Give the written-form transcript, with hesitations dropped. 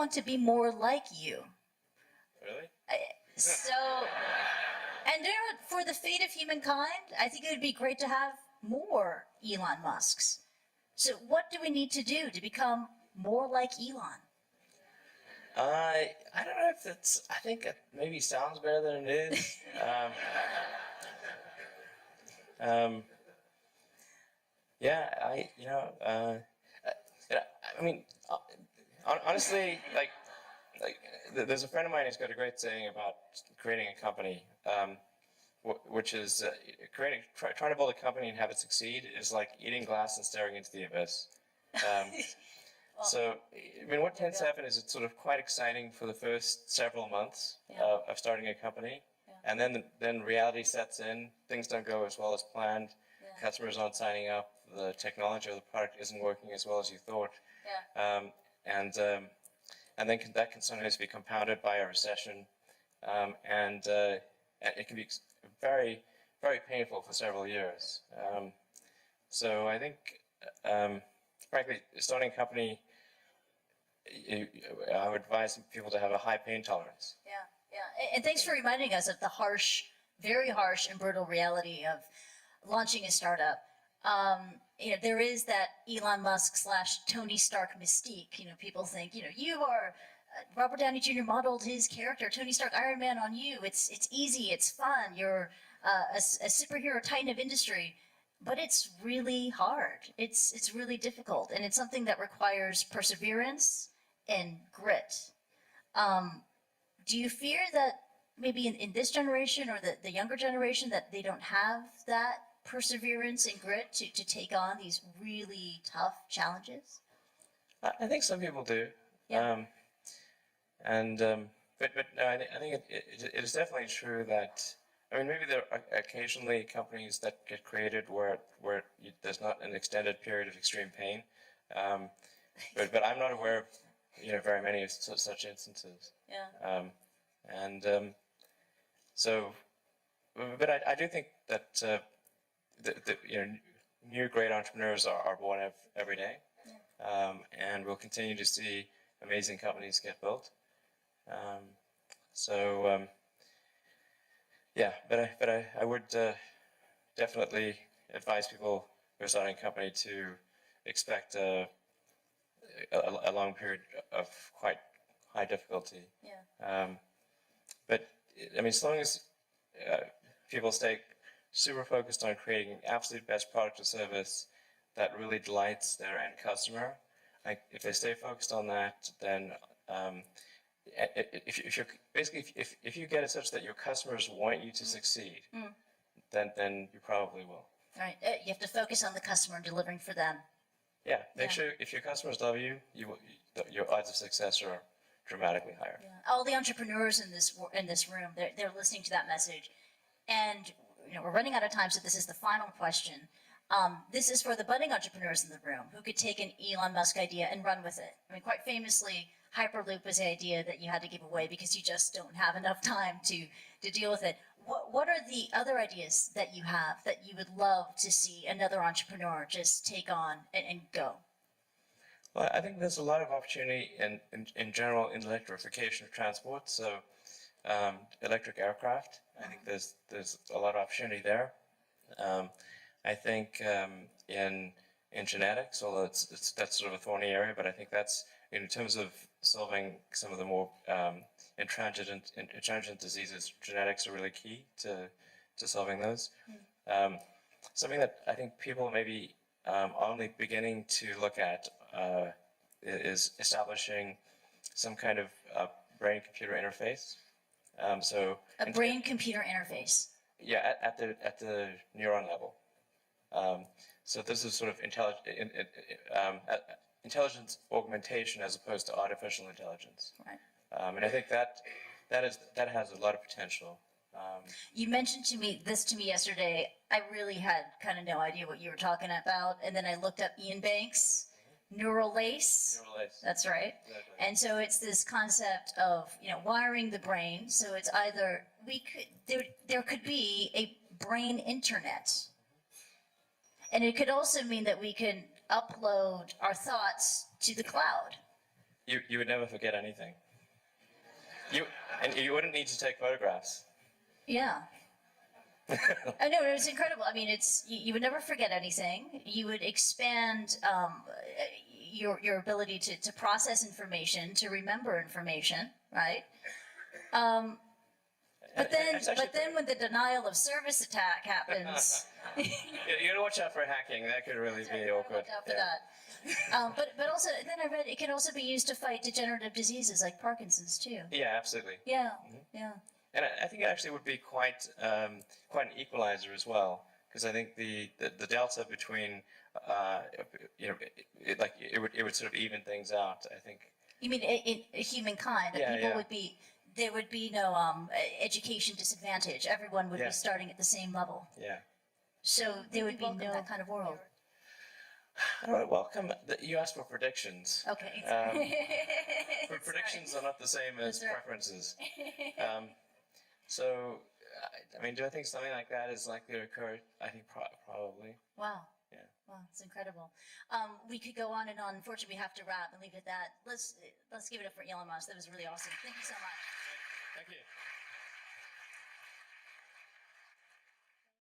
want to be more like you. Really? So, and for the fate of humankind, I think it would be great to have more Elon Musks. So what do we need to do to become more like Elon? I don't know if that's, I think it maybe sounds better than it is. Yeah, I mean, honestly, there's a friend of mine who's got a great saying about creating a company, which is trying to build a company and have it succeed is like eating glass and staring into the abyss. So, I mean, what tends to happen is it's sort of quite exciting for the first several months of starting a company, and then reality sets in. Things don't go as well as planned. Customers aren't signing up. The technology or the product isn't working as well as you thought. And then that can sometimes be compounded by a recession, and it can be very, very painful for several years. So I think, frankly, starting a company, I would advise people to have a high pain tolerance. And thanks for reminding us of the harsh, very harsh and brutal reality of launching a startup. There is that Elon Musk / Tony Stark mystique. People think, you are, Robert Downey Jr. modeled his character, Tony Stark, Iron Man, on you. It's easy, it's fun. You're a superhero titan of industry. But it's really hard. It's really difficult. And it's something that requires perseverance and grit. Do you fear that maybe in this generation or the younger generation that they don't have that perseverance and grit to take on these really tough challenges? I think some people do. Yeah. But no, I think it is definitely true that, I mean, maybe there are occasionally companies that get created where there's not an extended period of extreme pain, but I'm not aware of very many of such instances. But I do think that new great entrepreneurs are born every day, and we'll continue to see amazing companies get built. But I would definitely advise people who are starting a company to expect a long period of quite high difficulty. But I mean, as long as people stay super focused on creating an absolute best product or service that really delights their end customer, if they stay focused on that, then if you get it such that your customers want you to succeed, then you probably will. Right. You have to focus on the customer and delivering for them. Yeah. Make sure if your customers love you, your odds of success are dramatically higher. All the entrepreneurs in this room, they're listening to that message, and we're running out of time, so this is the final question. This is for the budding entrepreneurs in the room who could take an Elon Musk idea and run with it. I mean, quite famously, Hyperloop was the idea that you had to give away because you just don't have enough time to deal with it. What are the other ideas that you have that you would love to see another entrepreneur just take on and go? Well, I think there's a lot of opportunity in general in electrification of transport. So electric aircraft, I think there's a lot of opportunity there. I think in genetics, although that's sort of a thorny area, but I think that's in terms of solving some of the more intransigent diseases, genetics are really key to solving those. Something that I think people may be only beginning to look at is establishing some kind of brain-computer interface. A brain-computer interface. Yeah, at the neuron level. So this is sort of intelligence augmentation as opposed to artificial intelligence. Right. And I think that has a lot of potential. You mentioned this to me yesterday. I really had kind of no idea what you were talking about, and then I looked up Ian Banks, neural lace. Neural lace. That's right. Exactly. And so it's this concept of wiring the brain. So it's either there could be a brain internet, and it could also mean that we can upload our thoughts to the cloud. you would never forget anything. And you wouldn't need to take photographs. Yeah. I know, it was incredible. I mean, you would never forget anything. You would expand your ability to process information, to remember information, right? But then when the denial of service attack happens, you gotta watch out for hacking. That could really be awkward. watch out for that. But also, then I read it can also be used to fight degenerative diseases like Parkinson's too. Yeah, absolutely. Yeah, yeah. And I think it actually would be quite an equalizer as well, because I think the delta between it would sort of even things out. I think. You mean in humankind that Yeah, people yeah. would be there would be no education disadvantage. Everyone would Yeah. be starting at the same level. Yeah. So there would be no that kind of world. All right, welcome. You asked for predictions. Okay. But predictions are not the same as That's right. preferences. So, I mean, do I think something like that is likely to occur? I think probably. Wow. Yeah. Wow, it's incredible. We could go on and on. Unfortunately, we have to wrap and leave it at that. Let's give it up for Elon Musk. That was really awesome. Thank you so much. Thank you.